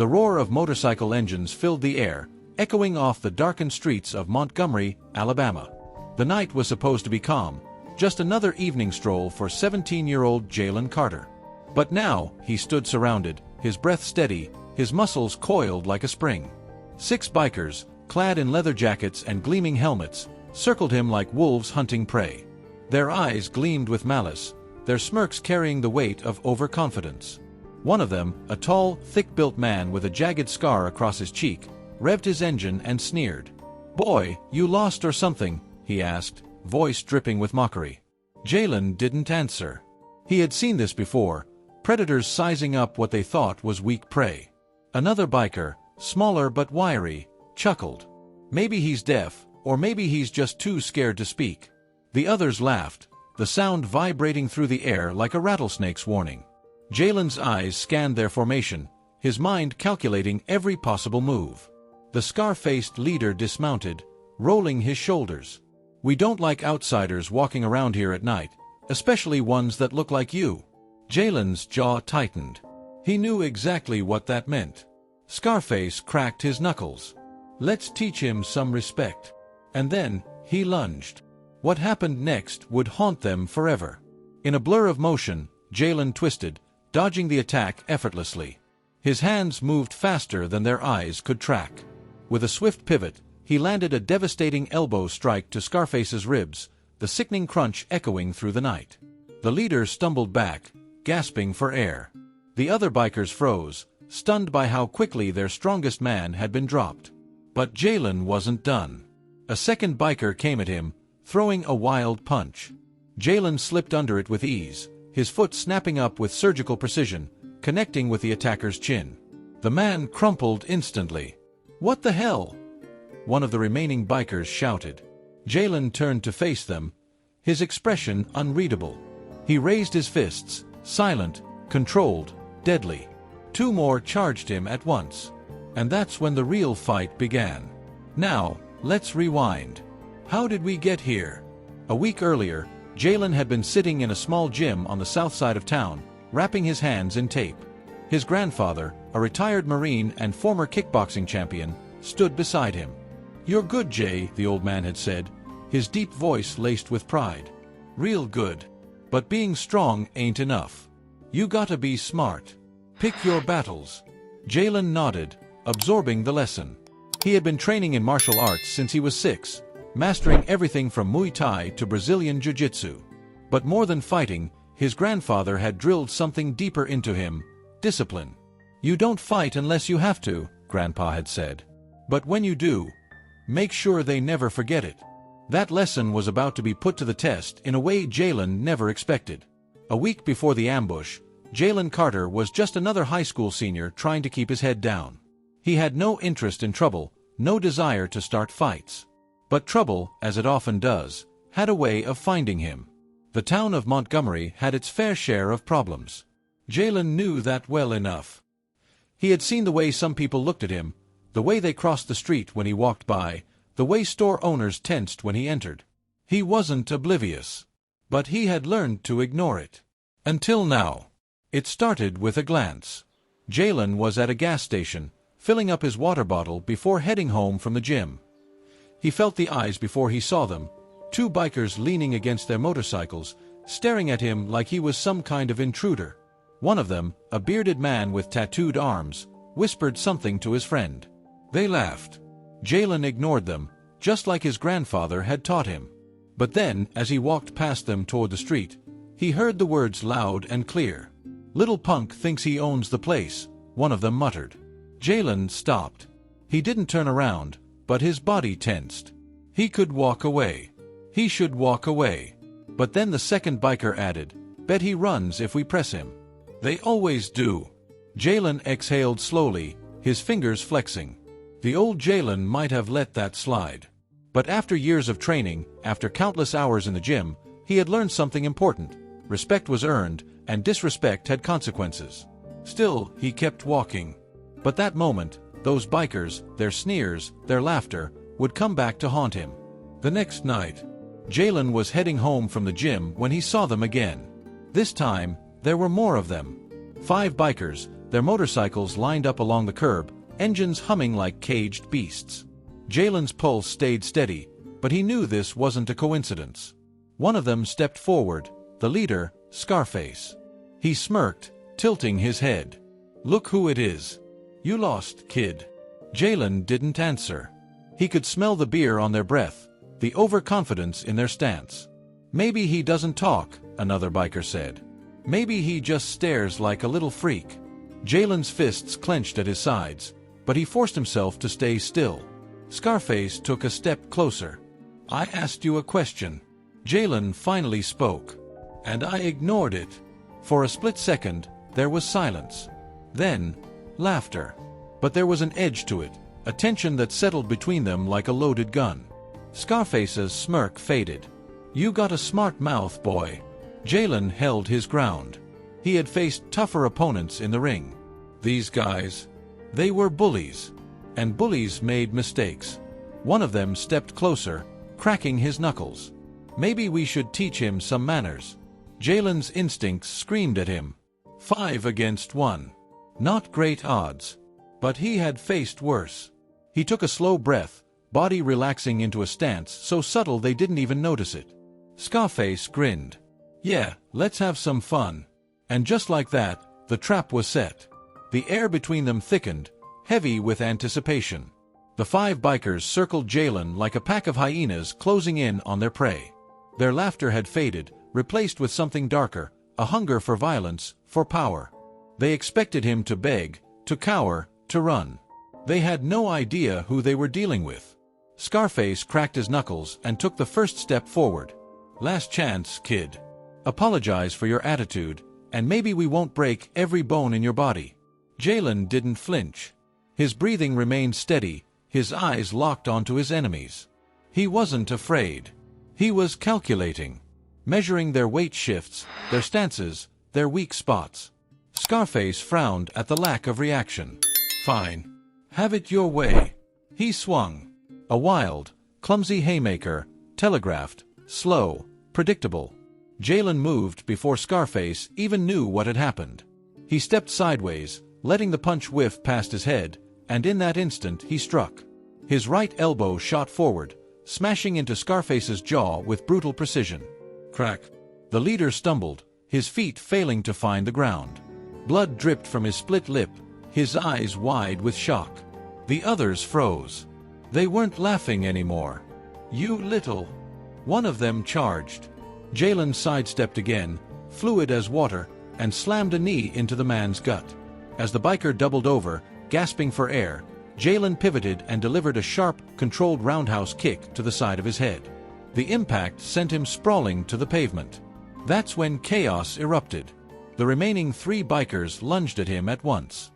The roar of motorcycle engines filled the air, echoing off the darkened streets of Montgomery, Alabama. The night was supposed to be calm, just another evening stroll for 17-year-old Jaylen Carter. But now, he stood surrounded, his breath steady, his muscles coiled like a spring. 6 bikers, clad in leather jackets and gleaming helmets, circled him like wolves hunting prey. Their eyes gleamed with malice, their smirks carrying the weight of overconfidence. One of them, a tall, thick-built man with a jagged scar across his cheek, revved his engine and sneered. "Boy, you lost or something?" he asked, voice dripping with mockery. Jaylen didn't answer. He had seen this before, predators sizing up what they thought was weak prey. Another biker, smaller but wiry, chuckled. "Maybe he's deaf, or maybe he's just too scared to speak." The others laughed, the sound vibrating through the air like a rattlesnake's warning. Jaylen's eyes scanned their formation, his mind calculating every possible move. The scar-faced leader dismounted, rolling his shoulders. "We don't like outsiders walking around here at night, especially ones that look like you." Jaylen's jaw tightened. He knew exactly what that meant. Scarface cracked his knuckles. Let's teach him some respect. And then, he lunged. What happened next would haunt them forever. In a blur of motion, Jaylen twisted, dodging the attack effortlessly. His hands moved faster than their eyes could track. With a swift pivot, he landed a devastating elbow strike to Scarface's ribs, the sickening crunch echoing through the night. The leader stumbled back, gasping for air. The other bikers froze, stunned by how quickly their strongest man had been dropped. But Jaylen wasn't done. A second biker came at him, throwing a wild punch. Jaylen slipped under it with ease, his foot snapping up with surgical precision, connecting with the attacker's chin. The man crumpled instantly. "What the hell?" one of the remaining bikers shouted. Jaylen turned to face them, his expression unreadable. He raised his fists, silent, controlled, deadly. 2 more charged him at once. And that's when the real fight began. Now, let's rewind. How did we get here? A week earlier, Jaylen had been sitting in a small gym on the south side of town, wrapping his hands in tape. His grandfather, a retired Marine and former kickboxing champion, stood beside him. "You're good, Jay," the old man had said, his deep voice laced with pride. "Real good. But being strong ain't enough. You gotta be smart. Pick your battles." Jaylen nodded, absorbing the lesson. He had been training in martial arts since he was 6, mastering everything from Muay Thai to Brazilian Jiu-Jitsu. But more than fighting, his grandfather had drilled something deeper into him: discipline. "You don't fight unless you have to," Grandpa had said. "But when you do, make sure they never forget it." That lesson was about to be put to the test in a way Jaylen never expected. A week before the ambush, Jaylen Carter was just another high school senior trying to keep his head down. He had no interest in trouble, no desire to start fights. But trouble, as it often does, had a way of finding him. The town of Montgomery had its fair share of problems. Jaylen knew that well enough. He had seen the way some people looked at him, the way they crossed the street when he walked by, the way store owners tensed when he entered. He wasn't oblivious. But he had learned to ignore it. Until now. It started with a glance. Jaylen was at a gas station, filling up his water bottle before heading home from the gym. He felt the eyes before he saw them, 2 bikers leaning against their motorcycles, staring at him like he was some kind of intruder. One of them, a bearded man with tattooed arms, whispered something to his friend. They laughed. Jaylen ignored them, just like his grandfather had taught him. But then, as he walked past them toward the street, he heard the words loud and clear. "Little punk thinks he owns the place," one of them muttered. Jaylen stopped. He didn't turn around, but his body tensed. He could walk away. He should walk away. But then the second biker added, "Bet he runs if we press him." "They always do." Jaylen exhaled slowly, his fingers flexing. The old Jaylen might have let that slide. But after years of training, after countless hours in the gym, he had learned something important. Respect was earned, and disrespect had consequences. Still, he kept walking. But that moment, those bikers, their sneers, their laughter, would come back to haunt him. The next night, Jaylen was heading home from the gym when he saw them again. This time, there were more of them. 5 bikers, Their motorcycles lined up along the curb, engines humming like caged beasts. Jaylen's pulse stayed steady, but he knew this wasn't a coincidence. One of them stepped forward, the leader, Scarface. He smirked, tilting his head. "Look who it is. You lost, kid." Jaylen didn't answer. He could smell the beer on their breath, the overconfidence in their stance. "Maybe he doesn't talk," another biker said. "Maybe he just stares like a little freak." Jaylen's fists clenched at his sides, but he forced himself to stay still. Scarface took a step closer. "I asked you a question." Jaylen finally spoke. "And I ignored it." For a split second, there was silence. Then, laughter. But there was an edge to it, a tension that settled between them like a loaded gun. Scarface's smirk faded. "You got a smart mouth, boy." Jaylen held his ground. He had faced tougher opponents in the ring. These guys, they were bullies. And bullies made mistakes. One of them stepped closer, cracking his knuckles. "Maybe we should teach him some manners." Jaylen's instincts screamed at him. 5 against 1. Not great odds. But he had faced worse. He took a slow breath, body relaxing into a stance so subtle they didn't even notice it. Scarface grinned. "Yeah, let's have some fun." And just like that, the trap was set. The air between them thickened, heavy with anticipation. The 5 bikers circled Jaylen like a pack of hyenas closing in on their prey. Their laughter had faded, replaced with something darker, a hunger for violence, for power. They expected him to beg, to cower, to run. They had no idea who they were dealing with. Scarface cracked his knuckles and took the first step forward. "Last chance, kid. Apologize for your attitude, and maybe we won't break every bone in your body." Jaylen didn't flinch. His breathing remained steady, his eyes locked onto his enemies. He wasn't afraid. He was calculating, measuring their weight shifts, their stances, their weak spots. Scarface frowned at the lack of reaction. "Fine. Have it your way." He swung. A wild, clumsy haymaker, telegraphed, slow, predictable. Jaylen moved before Scarface even knew what had happened. He stepped sideways, letting the punch whiff past his head, and in that instant he struck. His right elbow shot forward, smashing into Scarface's jaw with brutal precision. Crack. The leader stumbled, his feet failing to find the ground. Blood dripped from his split lip, his eyes wide with shock. The others froze. They weren't laughing anymore. "You little..." One of them charged. Jaylen sidestepped again, fluid as water, and slammed a knee into the man's gut. As the biker doubled over, gasping for air, Jaylen pivoted and delivered a sharp, controlled roundhouse kick to the side of his head. The impact sent him sprawling to the pavement. That's when chaos erupted. The remaining 3 bikers lunged at him at once.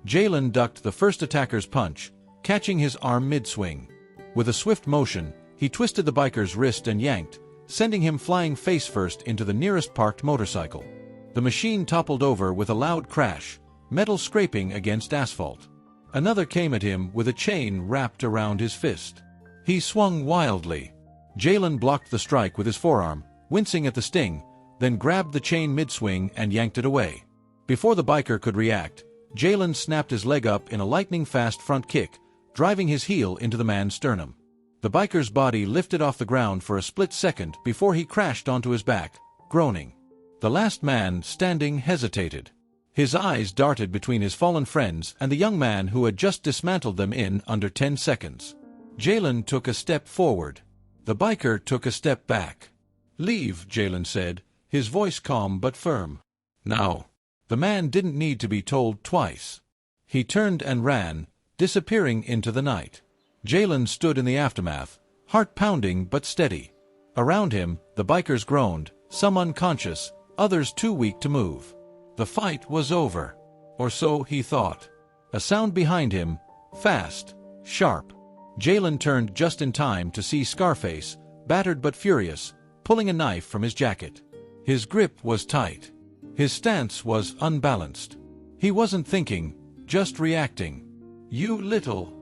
Jaylen ducked the first attacker's punch, catching his arm mid-swing. With a swift motion, he twisted the biker's wrist and yanked, sending him flying face-first into the nearest parked motorcycle. The machine toppled over with a loud crash, metal scraping against asphalt. Another came at him with a chain wrapped around his fist. He swung wildly. Jaylen blocked the strike with his forearm, wincing at the sting, then grabbed the chain mid-swing and yanked it away. Before the biker could react, Jaylen snapped his leg up in a lightning-fast front kick, driving his heel into the man's sternum. The biker's body lifted off the ground for a split second before he crashed onto his back, groaning. The last man standing hesitated. His eyes darted between his fallen friends and the young man who had just dismantled them in under 10 seconds. Jaylen took a step forward. The biker took a step back. "Leave," Jaylen said, his voice calm but firm. "Now." The man didn't need to be told twice. He turned and ran, disappearing into the night. Jaylen stood in the aftermath, heart pounding but steady. Around him, the bikers groaned, some unconscious, others too weak to move. The fight was over. Or so he thought. A sound behind him, fast, sharp. Jaylen turned just in time to see Scarface, battered but furious, pulling a knife from his jacket. His grip was tight. His stance was unbalanced. He wasn't thinking, just reacting. "You little..."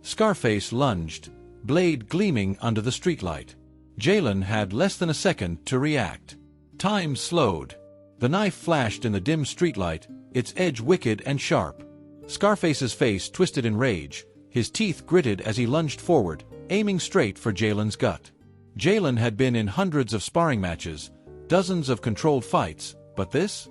Scarface lunged, blade gleaming under the streetlight. Jaylen had less than a second to react. Time slowed. The knife flashed in the dim streetlight, its edge wicked and sharp. Scarface's face twisted in rage, his teeth gritted as he lunged forward, aiming straight for Jaylen's gut. Jaylen had been in hundreds of sparring matches, dozens of controlled fights, but this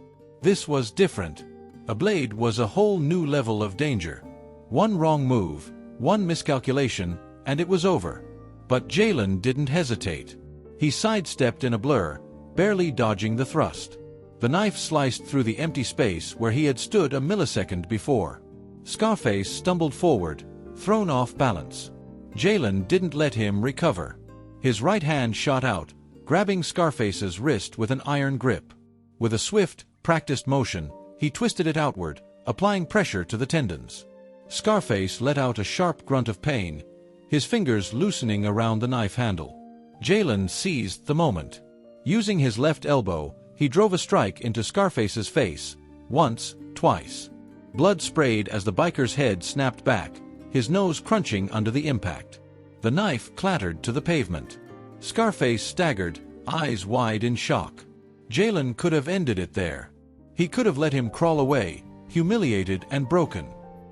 was different. A blade was a whole new level of danger. One wrong move, one miscalculation, and it was over. But Jaylen didn't hesitate. He sidestepped in a blur, barely dodging the thrust. The knife sliced through the empty space where he had stood a millisecond before. Scarface stumbled forward, thrown off balance. Jaylen didn't let him recover. His right hand shot out, grabbing Scarface's wrist with an iron grip. With a swift, practiced motion, he twisted it outward, applying pressure to the tendons. Scarface let out a sharp grunt of pain, his fingers loosening around the knife handle. Jaylen seized the moment. Using his left elbow, he drove a strike into Scarface's face, once, twice. Blood sprayed as the biker's head snapped back, his nose crunching under the impact. The knife clattered to the pavement. Scarface staggered, eyes wide in shock. Jaylen could have ended it there. He could have let him crawl away, humiliated and broken.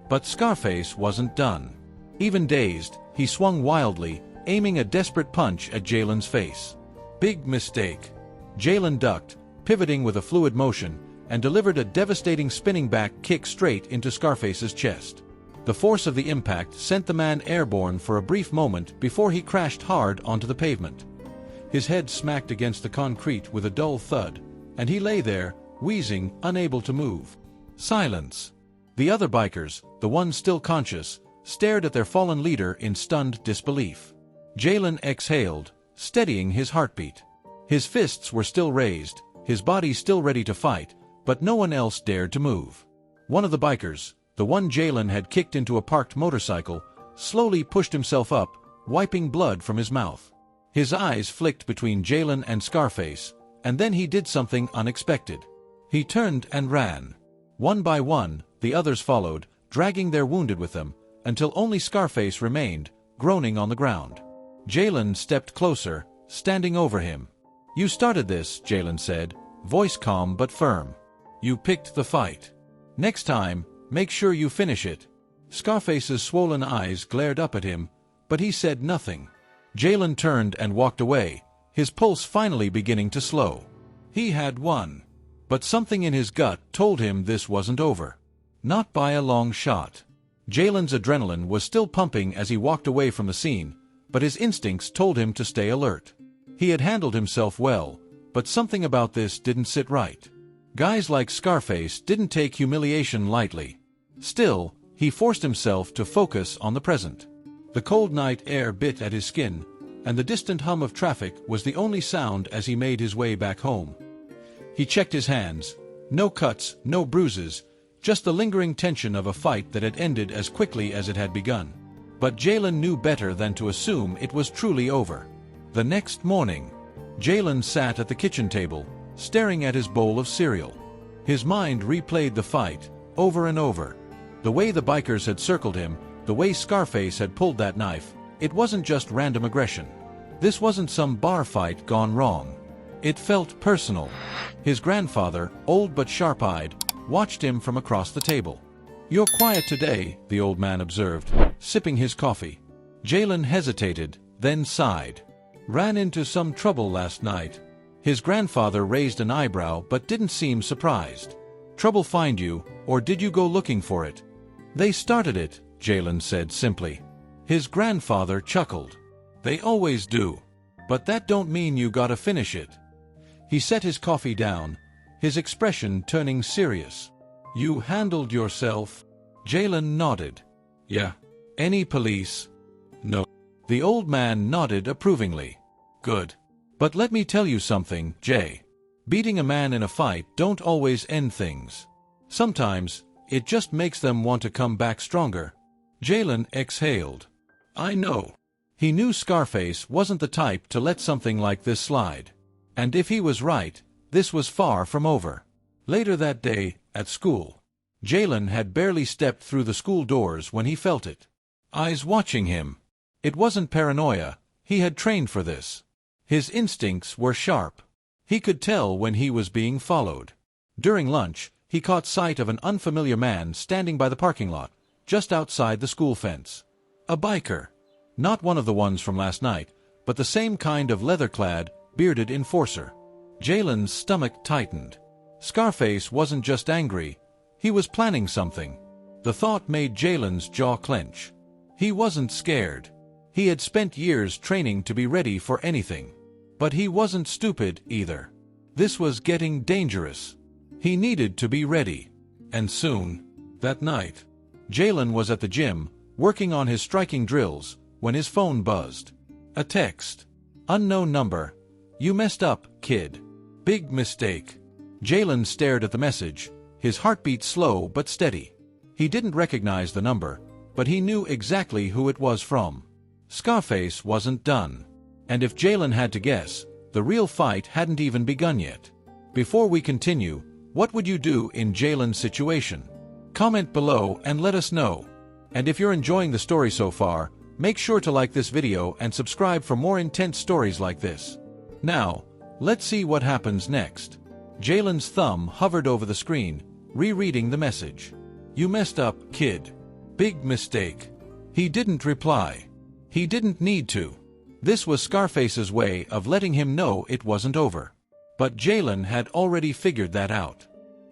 But Scarface wasn't done. Even dazed, he swung wildly, aiming a desperate punch at Jaylen's face. Big mistake. Jaylen ducked, pivoting with a fluid motion, and delivered a devastating spinning back kick straight into Scarface's chest. The force of the impact sent the man airborne for a brief moment before he crashed hard onto the pavement. His head smacked against the concrete with a dull thud, and he lay there, wheezing, unable to move. Silence. The other bikers, the ones still conscious, stared at their fallen leader in stunned disbelief. Jaylen exhaled, steadying his heartbeat. His fists were still raised, his body still ready to fight, but no one else dared to move. One of the bikers, the one Jaylen had kicked into a parked motorcycle, slowly pushed himself up, wiping blood from his mouth. His eyes flicked between Jaylen and Scarface, and then he did something unexpected. He turned and ran. One by one, the others followed, dragging their wounded with them, until only Scarface remained, groaning on the ground. Jaylen stepped closer, standing over him. "You started this," Jaylen said, voice calm but firm. "You picked the fight. Next time, make sure you finish it." Scarface's swollen eyes glared up at him, but he said nothing. Jaylen turned and walked away, his pulse finally beginning to slow. He had won. But something in his gut told him this wasn't over. Not by a long shot. Jaylen's adrenaline was still pumping as he walked away from the scene, but his instincts told him to stay alert. He had handled himself well, but something about this didn't sit right. Guys like Scarface didn't take humiliation lightly. Still, he forced himself to focus on the present. The cold night air bit at his skin, and the distant hum of traffic was the only sound as he made his way back home. He checked his hands. No cuts, no bruises, just the lingering tension of a fight that had ended as quickly as it had begun. But Jaylen knew better than to assume it was truly over. The next morning, Jaylen sat at the kitchen table, staring at his bowl of cereal. His mind replayed the fight, over and over. The way the bikers had circled him, the way Scarface had pulled that knife, it wasn't just random aggression. This wasn't some bar fight gone wrong. It felt personal. His grandfather, old but sharp-eyed, watched him from across the table. "You're quiet today," the old man observed, sipping his coffee. Jaylen hesitated, then sighed. "Ran into some trouble last night." His grandfather raised an eyebrow but didn't seem surprised. "Trouble find you, or did you go looking for it?" "They started it," Jaylen said simply. His grandfather chuckled. "They always do. But that don't mean you gotta finish it." He set his coffee down, his expression turning serious. "You handled yourself?" Jaylen nodded. "Yeah. Any police?" "No." The old man nodded approvingly. "Good. But let me tell you something, Jay. Beating a man in a fight don't always end things. Sometimes, it just makes them want to come back stronger." Jaylen exhaled. "I know." He knew Scarface wasn't the type to let something like this slide. And if he was right, this was far from over. Later that day, at school, Jaylen had barely stepped through the school doors when he felt it. Eyes watching him. It wasn't paranoia, he had trained for this. His instincts were sharp. He could tell when he was being followed. During lunch, he caught sight of an unfamiliar man standing by the parking lot, just outside the school fence. A biker. Not one of the ones from last night, but the same kind of leather-clad, bearded enforcer. Jaylen's stomach tightened. Scarface wasn't just angry, he was planning something. The thought made Jaylen's jaw clench. He wasn't scared. He had spent years training to be ready for anything. But he wasn't stupid either. This was getting dangerous. He needed to be ready. And soon. That night, Jaylen was at the gym, working on his striking drills, when his phone buzzed. A text. Unknown number. You messed up, kid. Big mistake. Jaylen stared at the message, his heartbeat slow but steady. He didn't recognize the number, but he knew exactly who it was from. Scarface wasn't done. And if Jaylen had to guess, the real fight hadn't even begun yet. Before we continue, what would you do in Jaylen's situation? Comment below and let us know. And if you're enjoying the story so far, make sure to like this video and subscribe for more intense stories like this. Now, let's see what happens next. Jaylen's thumb hovered over the screen, rereading the message. You messed up, kid. Big mistake. He didn't reply. He didn't need to. This was Scarface's way of letting him know it wasn't over. But Jaylen had already figured that out.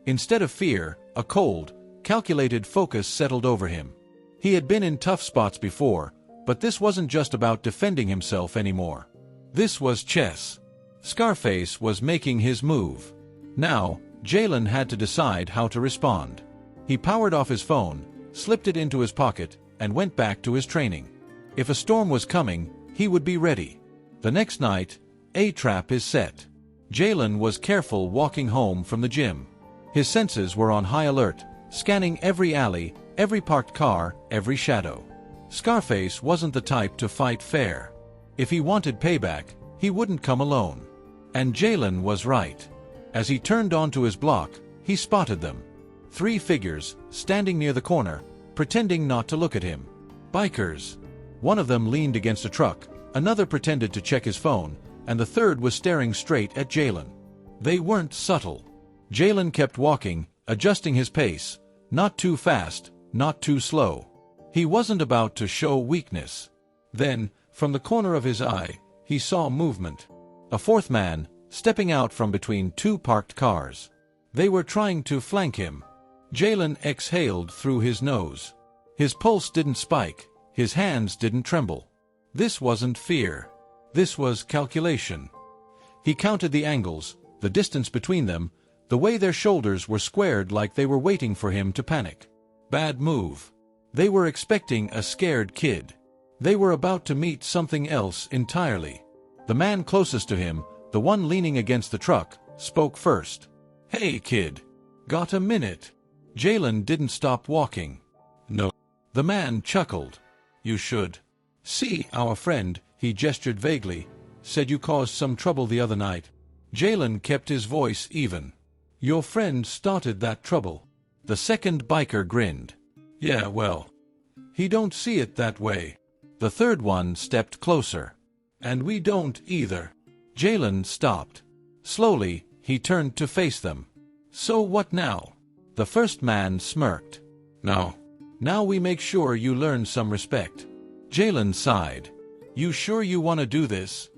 Instead of fear, a cold, calculated focus settled over him. He had been in tough spots before, but this wasn't just about defending himself anymore. This was chess. Scarface was making his move. Now, Jaylen had to decide how to respond. He powered off his phone, slipped it into his pocket, and went back to his training. If a storm was coming, he would be ready. The next night, a trap is set. Jaylen was careful walking home from the gym. His senses were on high alert, scanning every alley, every parked car, every shadow. Scarface wasn't the type to fight fair. If he wanted payback, he wouldn't come alone. And Jaylen was right. As he turned onto his block, he spotted them. 3 figures, standing near the corner, pretending not to look at him. Bikers. One of them leaned against a truck, another pretended to check his phone, and the third was staring straight at Jaylen. They weren't subtle. Jaylen kept walking, adjusting his pace, not too fast, not too slow. He wasn't about to show weakness. Then, from the corner of his eye, he saw movement. A 4th man, stepping out from between 2 parked cars. They were trying to flank him. Jaylen exhaled through his nose. His pulse didn't spike, his hands didn't tremble. This wasn't fear. This was calculation. He counted the angles, the distance between them, the way their shoulders were squared like they were waiting for him to panic. Bad move. They were expecting a scared kid. They were about to meet something else entirely. The man closest to him, the one leaning against the truck, spoke first. Hey kid. Got a minute? Jaylen didn't stop walking. No. The man chuckled. You should. See, our friend, he gestured vaguely, said you caused some trouble the other night. Jaylen kept his voice even. Your friend started that trouble. The second biker grinned. Yeah, well. He don't see it that way. The third one stepped closer. And we don't either. Jaylen stopped. Slowly, he turned to face them. So what now? The first man smirked. No. Now we make sure you learn some respect. Jaylen sighed. You sure you want to do this?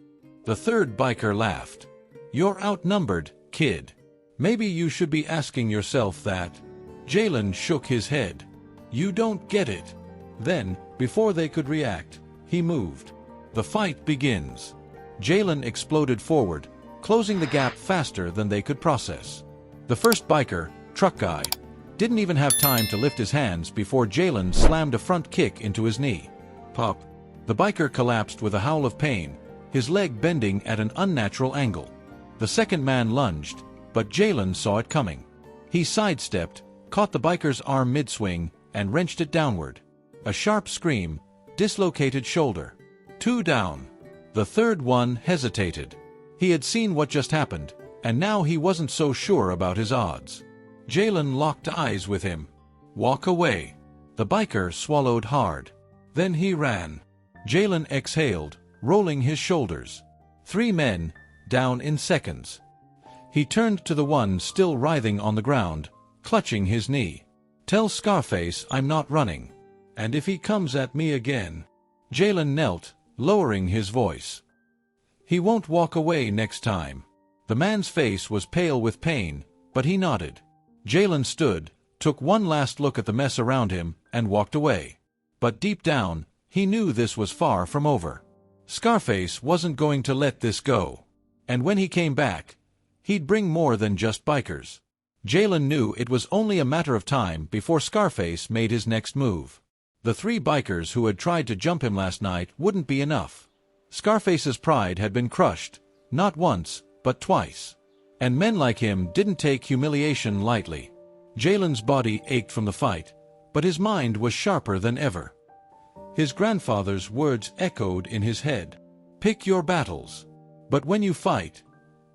The third biker laughed. You're outnumbered, kid. Maybe you should be asking yourself that. Jaylen shook his head. You don't get it. Then, before they could react, he moved. The fight begins. Jaylen exploded forward, closing the gap faster than they could process. The first biker, truck guy, didn't even have time to lift his hands before Jaylen slammed a front kick into his knee. Pop. The biker collapsed with a howl of pain, his leg bending at an unnatural angle. The second man lunged, but Jaylen saw it coming. He sidestepped, caught the biker's arm mid-swing, and wrenched it downward. A sharp scream, dislocated shoulder. 2 down. The third one hesitated. He had seen what just happened, and now he wasn't so sure about his odds. Jaylen locked eyes with him. Walk away. The biker swallowed hard. Then he ran. Jaylen exhaled, rolling his shoulders. 3 men, down in seconds. He turned to the one still writhing on the ground, clutching his knee. "Tell Scarface I'm not running. And if he comes at me again..." Jaylen knelt, lowering his voice. "He won't walk away next time." The man's face was pale with pain, but he nodded. Jaylen stood, took one last look at the mess around him, and walked away. But deep down, he knew this was far from over. Scarface wasn't going to let this go. And when he came back, he'd bring more than just bikers. Jaylen knew it was only a matter of time before Scarface made his next move. The 3 bikers who had tried to jump him last night wouldn't be enough. Scarface's pride had been crushed, not once, but twice. And men like him didn't take humiliation lightly. Jaylen's body ached from the fight, but his mind was sharper than ever. His grandfather's words echoed in his head. "Pick your battles. But when you fight,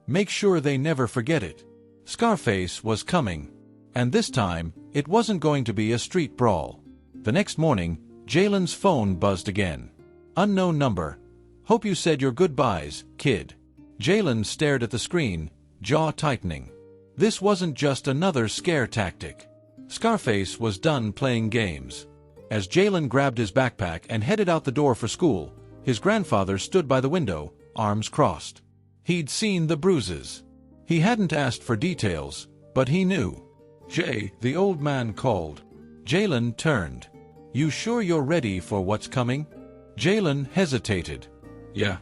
make sure they never forget it." Scarface was coming. And this time, it wasn't going to be a street brawl. The next morning, Jaylen's phone buzzed again. "Unknown number. Hope you said your goodbyes, kid." Jaylen stared at the screen, jaw tightening. This wasn't just another scare tactic. Scarface was done playing games. As Jaylen grabbed his backpack and headed out the door for school, his grandfather stood by the window, arms crossed. He'd seen the bruises. He hadn't asked for details, but he knew. "Jay," the old man called. Jaylen turned. "You sure you're ready for what's coming?" Jaylen hesitated. "Yeah."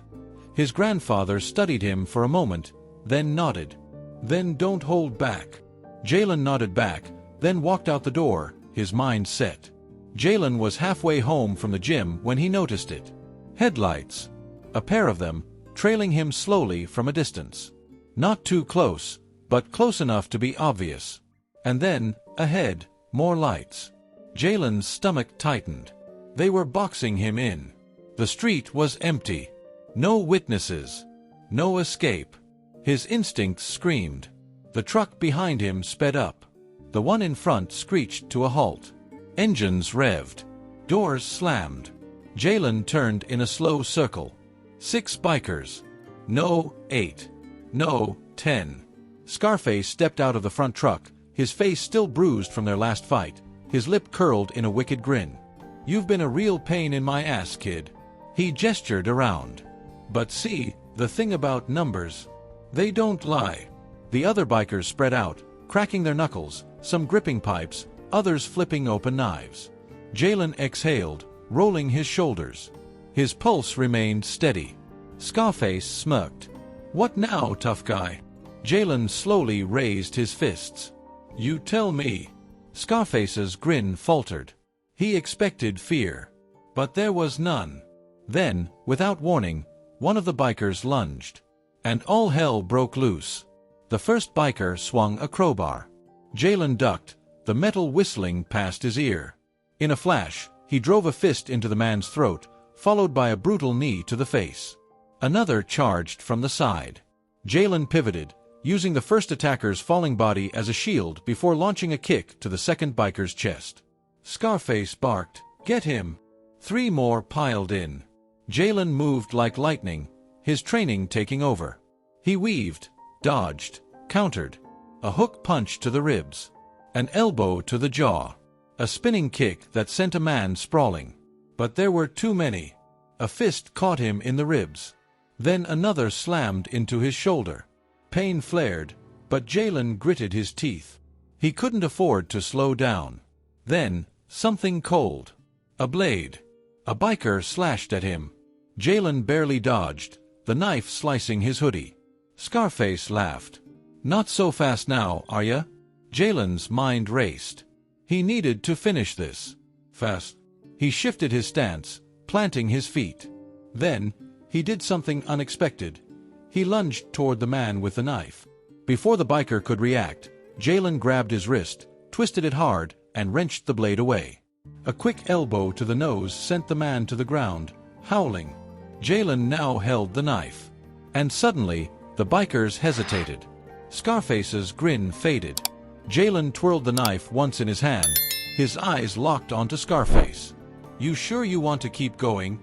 His grandfather studied him for a moment, then nodded. "Then don't hold back." Jaylen nodded back, then walked out the door, his mind set. Jaylen was halfway home from the gym when he noticed it. Headlights. A pair of them, trailing him slowly from a distance. Not too close, but close enough to be obvious. And then, ahead, more lights. Jaylen's stomach tightened. They were boxing him in. The street was empty. No witnesses. No escape. His instincts screamed. The truck behind him sped up. The one in front screeched to a halt. Engines revved. Doors slammed. Jaylen turned in a slow circle. 6 bikers. No, 8. No, 10. Scarface stepped out of the front truck, his face still bruised from their last fight, his lip curled in a wicked grin. "You've been a real pain in my ass, kid." He gestured around. "But see, the thing about numbers, they don't lie." The other bikers spread out, cracking their knuckles, some gripping pipes, others flipping open knives. Jaylen exhaled, rolling his shoulders. His pulse remained steady. Scarface smirked. "What now, tough guy?" Jaylen slowly raised his fists. "You tell me." Scarface's grin faltered. He expected fear, but there was none. Then, without warning, one of the bikers lunged, and all hell broke loose. The first biker swung a crowbar. Jaylen ducked, the metal whistling past his ear. In a flash, he drove a fist into the man's throat, followed by a brutal knee to the face. Another charged from the side. Jaylen pivoted, using the first attacker's falling body as a shield before launching a kick to the second biker's chest. Scarface barked, "Get him!" 3 more piled in. Jaylen moved like lightning, his training taking over. He weaved, dodged, countered. A hook punch to the ribs. An elbow to the jaw. A spinning kick that sent a man sprawling. But there were too many. A fist caught him in the ribs. Then another slammed into his shoulder. Pain flared, but Jaylen gritted his teeth. He couldn't afford to slow down. Then, something cold. A blade. A biker slashed at him. Jaylen barely dodged, the knife slicing his hoodie. Scarface laughed. "Not so fast now, are ya?" Jaylen's mind raced. He needed to finish this. Fast. He shifted his stance, planting his feet. Then, he did something unexpected. He lunged toward the man with the knife. Before the biker could react, Jaylen grabbed his wrist, twisted it hard, and wrenched the blade away. A quick elbow to the nose sent the man to the ground, howling. Jaylen now held the knife. And suddenly, the bikers hesitated. Scarface's grin faded. Jaylen twirled the knife once in his hand, his eyes locked onto Scarface. "You sure you want to keep going?"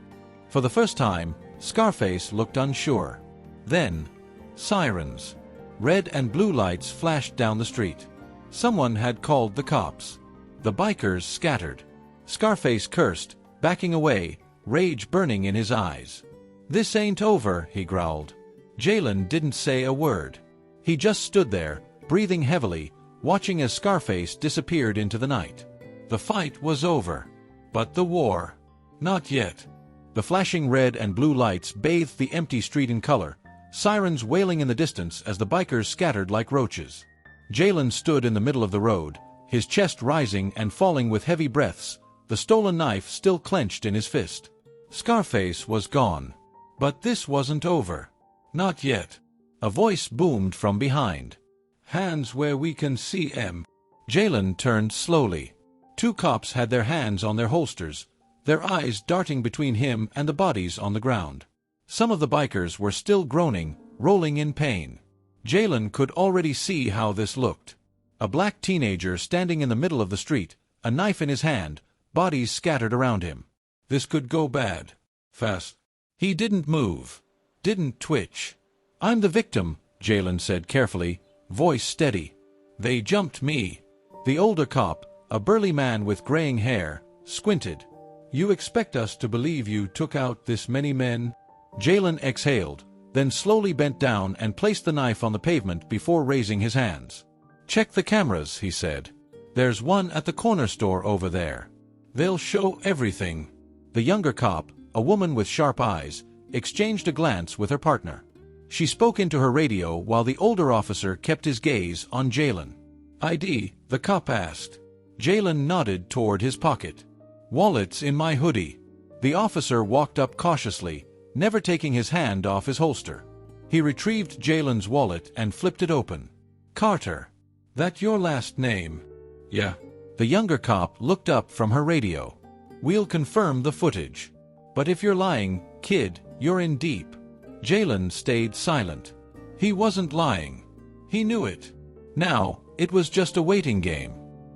For the first time, Scarface looked unsure. Then, sirens. Red and blue lights flashed down the street. Someone had called the cops. The bikers scattered. Scarface cursed, backing away, rage burning in his eyes. "This ain't over," he growled. Jaylen didn't say a word. He just stood there, breathing heavily, watching as Scarface disappeared into the night. The fight was over. But the war? Not yet. The flashing red and blue lights bathed the empty street in color, sirens wailing in the distance as the bikers scattered like roaches. Jaylen stood in the middle of the road, his chest rising and falling with heavy breaths, the stolen knife still clenched in his fist. Scarface was gone. But this wasn't over. Not yet. A voice boomed from behind. "Hands where we can see 'em." Jaylen turned slowly. Two cops had their hands on their holsters, their eyes darting between him and the bodies on the ground. Some of the bikers were still groaning, rolling in pain. Jaylen could already see how this looked. A black teenager standing in the middle of the street, a knife in his hand, bodies scattered around him. This could go bad. Fast. He didn't move. Didn't twitch. "I'm the victim," Jaylen said carefully, voice steady. "They jumped me." The older cop, a burly man with graying hair, squinted. "You expect us to believe you took out this many men?" Jaylen exhaled, then slowly bent down and placed the knife on the pavement before raising his hands. "Check the cameras," he said. "There's one at the corner store over there. They'll show everything." The younger cop, a woman with sharp eyes, exchanged a glance with her partner. She spoke into her radio while the older officer kept his gaze on Jaylen. "ID?" the cop asked. Jaylen nodded toward his pocket. "Wallet's in my hoodie." The officer walked up cautiously, never taking his hand off his holster. He retrieved Jaylen's wallet and flipped it open. "Carter. That your last name?" "Yeah." The younger cop looked up from her radio. "We'll confirm the footage. But if you're lying, kid, you're in deep." Jaylen stayed silent. He wasn't lying. He knew it. Now, it was just a waiting game.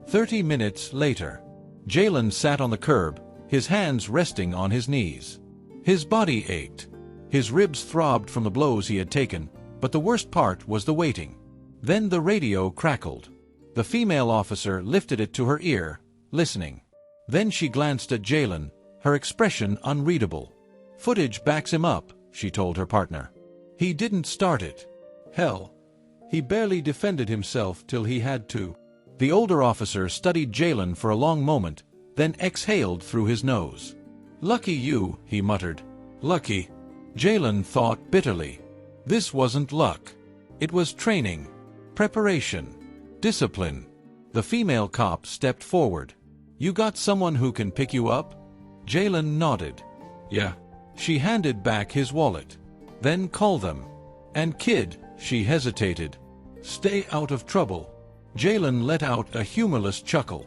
30 minutes later. Jaylen sat on the curb, his hands resting on his knees. His body ached. His ribs throbbed from the blows he had taken, but the worst part was the waiting. Then the radio crackled. The female officer lifted it to her ear, listening. Then she glanced at Jaylen, her expression unreadable. "Footage backs him up," she told her partner. "He didn't start it. Hell, he barely defended himself till he had to." The older officer studied Jaylen for a long moment, then exhaled through his nose. "Lucky you," he muttered. "Lucky." Jaylen thought bitterly. This wasn't luck. It was training, preparation, discipline. The female cop stepped forward. "You got someone who can pick you up?" Jaylen nodded. "Yeah." She handed back his wallet. "Then call them. And kid," she hesitated, "stay out of trouble." Jaylen let out a humorless chuckle.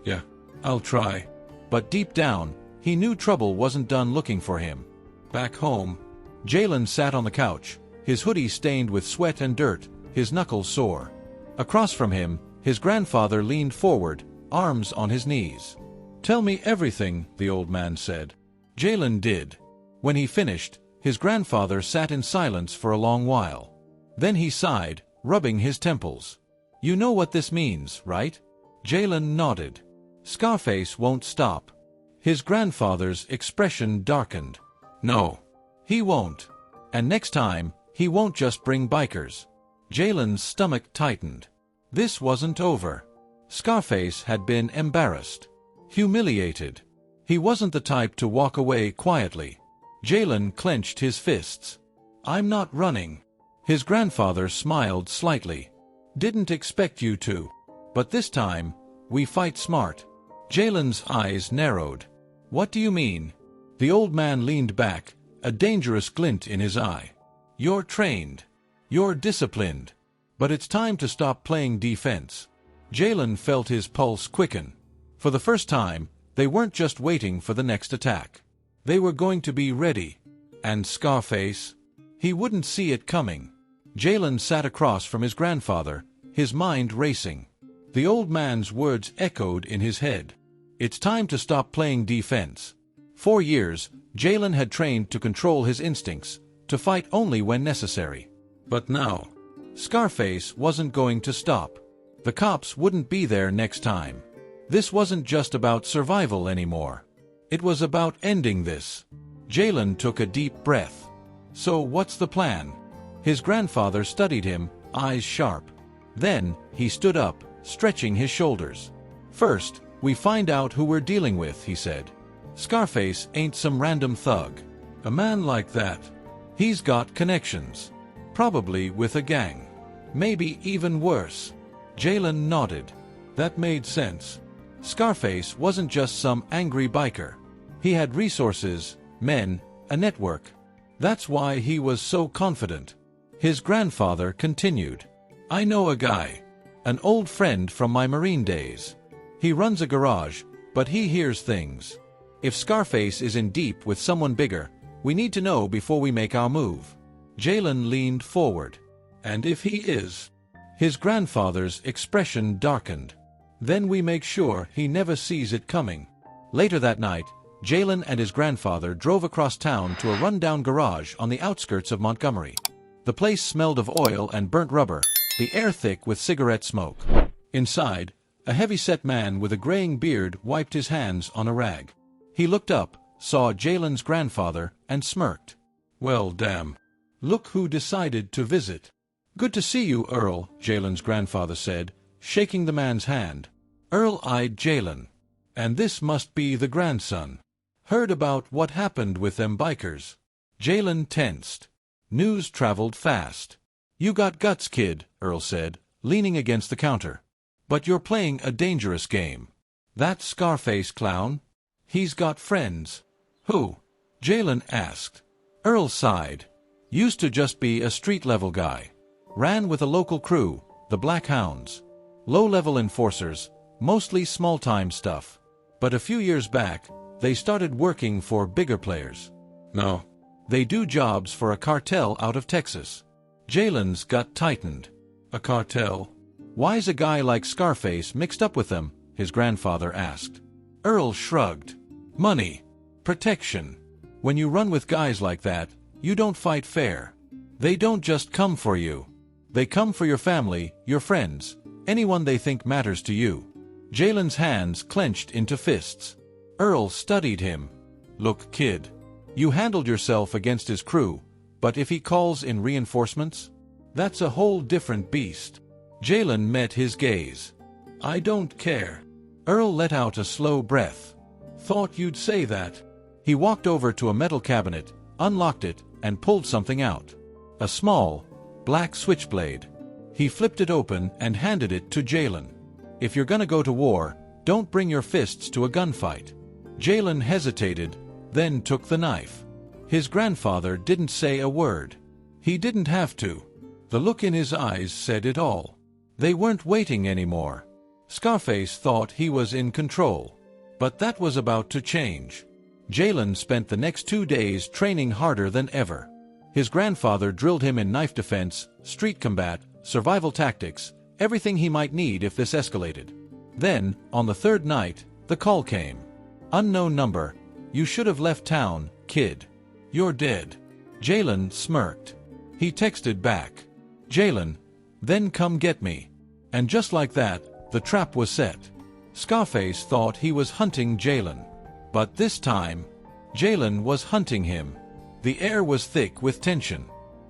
"Yeah, I'll try." But deep down, he knew trouble wasn't done looking for him. Back home, Jaylen sat on the couch, his hoodie stained with sweat and dirt, his knuckles sore. Across from him, his grandfather leaned forward, arms on his knees. "Tell me everything," the old man said. Jaylen did. When he finished, his grandfather sat in silence for a long while. Then he sighed, rubbing his temples. "You know what this means, right?" Jaylen nodded. "Scarface won't stop." His grandfather's expression darkened. "No, he won't. And next time, he won't just bring bikers." Jaylen's stomach tightened. This wasn't over. Scarface had been embarrassed, humiliated. He wasn't the type to walk away quietly. Jaylen clenched his fists. "I'm not running." His grandfather smiled slightly. "Didn't expect you to. But this time, we fight smart." Jaylen's eyes narrowed. "What do you mean?" The old man leaned back, a dangerous glint in his eye. "You're trained. You're disciplined. But it's time to stop playing defense." Jaylen felt his pulse quicken. For the first time, they weren't just waiting for the next attack. They were going to be ready. And Scarface? He wouldn't see it coming. Jaylen sat across from his grandfather, his mind racing. The old man's words echoed in his head. It's time to stop playing defense. For years, Jaylen had trained to control his instincts, to fight only when necessary. But now, Scarface wasn't going to stop. The cops wouldn't be there next time. This wasn't just about survival anymore. It was about ending this. Jaylen took a deep breath. So what's the plan? His grandfather studied him, eyes sharp. Then, he stood up, stretching his shoulders. First, we find out who we're dealing with, he said. Scarface ain't some random thug. A man like that, he's got connections. Probably with a gang. Maybe even worse. Jaylen nodded. That made sense. Scarface wasn't just some angry biker. He had resources, men, a network. That's why he was so confident. His grandfather continued. I know a guy. An old friend from my Marine days. He runs a garage, but he hears things. If Scarface is in deep with someone bigger, we need to know before we make our move. Jaylen leaned forward. And if he is? His grandfather's expression darkened. Then we make sure he never sees it coming. Later that night, Jaylen and his grandfather drove across town to a rundown garage on the outskirts of Montgomery. The place smelled of oil and burnt rubber, the air thick with cigarette smoke. Inside, a heavy-set man with a graying beard wiped his hands on a rag. He looked up, saw Jaylen's grandfather, and smirked. Well, damn. Look who decided to visit. Good to see you, Earl, Jaylen's grandfather said, shaking the man's hand. Earl eyed Jaylen. And this must be the grandson. Heard about what happened with them bikers. Jaylen tensed. News traveled fast. You got guts, kid, Earl said, leaning against the counter. But you're playing a dangerous game. That Scarface clown? He's got friends. Who? Jaylen asked. Earl sighed. Used to just be a street-level guy. Ran with a local crew, the Black Hounds. Low-level enforcers, mostly small-time stuff. But a few years back, they started working for bigger players. No. They do jobs for a cartel out of Texas. Jaylen's gut tightened. A cartel? Why's a guy like Scarface mixed up with them? His grandfather asked. Earl shrugged. Money. Protection. When you run with guys like that, you don't fight fair. They don't just come for you. They come for your family, your friends, anyone they think matters to you. Jaylen's hands clenched into fists. Earl studied him. Look, kid. You handled yourself against his crew, but if he calls in reinforcements? That's a whole different beast. Jaylen met his gaze. I don't care. Earl let out a slow breath. Thought you'd say that. He walked over to a metal cabinet, unlocked it, and pulled something out. A small, black switchblade. He flipped it open and handed it to Jaylen. If you're gonna go to war, don't bring your fists to a gunfight. Jaylen hesitated, then took the knife. His grandfather didn't say a word. He didn't have to. The look in his eyes said it all. They weren't waiting anymore. Scarface thought he was in control. But that was about to change. Jaylen spent the next 2 days training harder than ever. His grandfather drilled him in knife defense, street combat, survival tactics, everything he might need if this escalated. Then, on the third night, the call came. Unknown number. You should have left town, kid. You're dead. Jaylen smirked. He texted back. Jaylen, then come get me. And just like that, the trap was set. Scarface thought he was hunting Jaylen. But this time, Jaylen was hunting him. The air was thick with tension.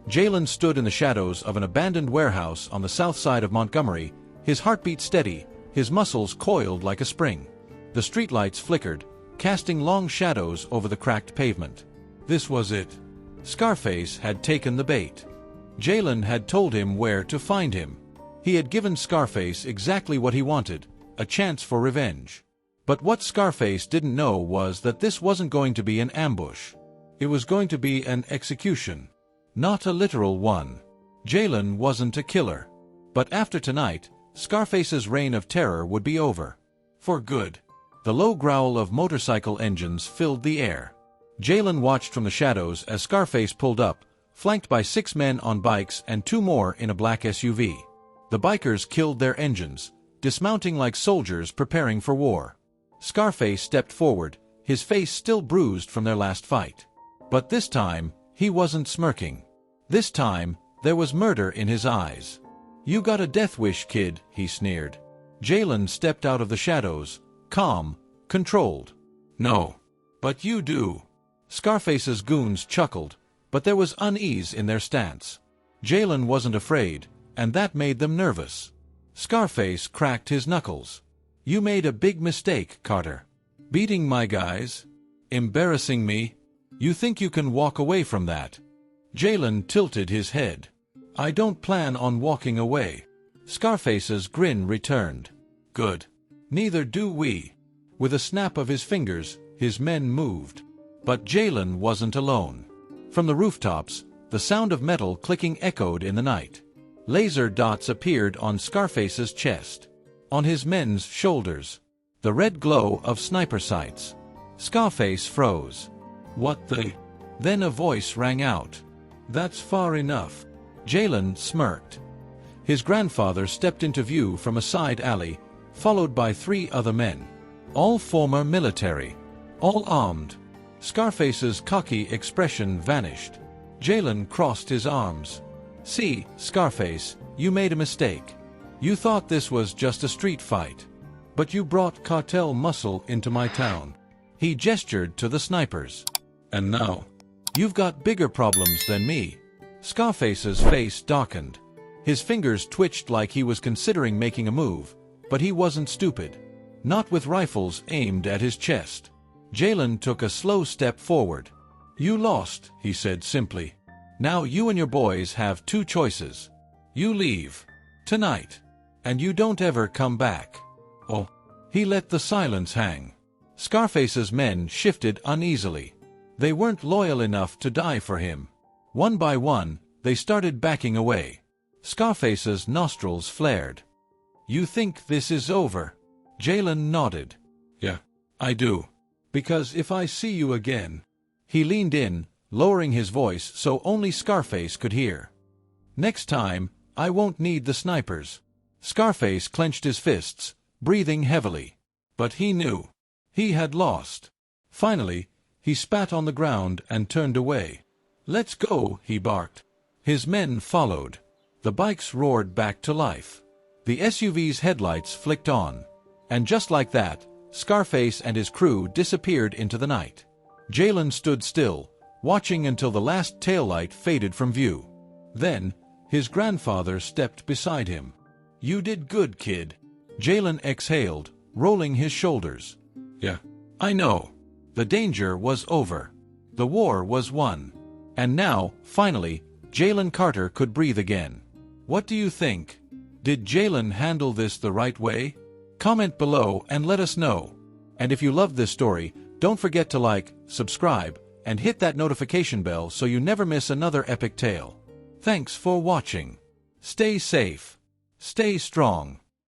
Jaylen stood in the shadows of an abandoned warehouse on the south side of Montgomery, his heartbeat steady, his muscles coiled like a spring. The streetlights flickered, casting long shadows over the cracked pavement. This was it. Scarface had taken the bait. Jaylen had told him where to find him. He had given Scarface exactly what he wanted, a chance for revenge. But what Scarface didn't know was that this wasn't going to be an ambush. It was going to be an execution. Not a literal one. Jaylen wasn't a killer. But after tonight, Scarface's reign of terror would be over. For good. The low growl of motorcycle engines filled the air. Jaylen watched from the shadows as Scarface pulled up, flanked by 6 men on bikes and 2 more in a black SUV. The bikers killed their engines, dismounting like soldiers preparing for war. Scarface stepped forward, his face still bruised from their last fight. But this time, he wasn't smirking. This time, There was murder in his eyes. "You got a death wish, kid," he sneered. Jaylen stepped out of the shadows, calm, controlled. "No. But you do." Scarface's goons chuckled, but there was unease in their stance. Jaylen wasn't afraid, and that made them nervous. Scarface cracked his knuckles. "You made a big mistake, Carter. Beating my guys? Embarrassing me? You think you can walk away from that?" Jaylen tilted his head. "I don't plan on walking away." Scarface's grin returned. "Good. Neither do we." With a snap of his fingers, his men moved. But Jaylen wasn't alone. From the rooftops, the sound of metal clicking echoed in the night. Laser dots appeared on Scarface's chest, on his men's shoulders. The red glow of sniper sights. Scarface froze. "What the?" Then a voice rang out. "That's far enough." Jaylen smirked. His grandfather stepped into view from a side alley, followed by 3 other men. All former military. All armed. Scarface's cocky expression vanished. Jaylen crossed his arms. "See, Scarface, you made a mistake. You thought this was just a street fight. But you brought cartel muscle into my town." He gestured to the snipers. "And now, you've got bigger problems than me." Scarface's face darkened. His fingers twitched like he was considering making a move, but he wasn't stupid. Not with rifles aimed at his chest. Jaylen took a slow step forward. "You lost," he said simply. "Now you and your boys have 2 choices. You leave. Tonight. And you don't ever come back." Oh. He let the silence hang. Scarface's men shifted uneasily. They weren't loyal enough to die for him. One by one, they started backing away. Scarface's nostrils flared. "You think this is over?" Jaylen nodded. "Yeah, I do. Because if I see you again..." He leaned in, lowering his voice so only Scarface could hear. "Next time, I won't need the snipers." Scarface clenched his fists, breathing heavily. But he knew. He had lost. Finally, he spat on the ground and turned away. "Let's go," he barked. His men followed. The bikes roared back to life. The SUV's headlights flicked on. And just like that, Scarface and his crew disappeared into the night. Jaylen stood still, watching until the last taillight faded from view. Then, his grandfather stepped beside him. "You did good, kid." Jaylen exhaled, rolling his shoulders. "Yeah, I know." The danger was over. The war was won. And now, finally, Jaylen Carter could breathe again. What do you think? Did Jaylen handle this the right way? Comment below and let us know. And if you loved this story, don't forget to like, subscribe, and hit that notification bell so you never miss another epic tale. Thanks for watching. Stay safe. Stay strong.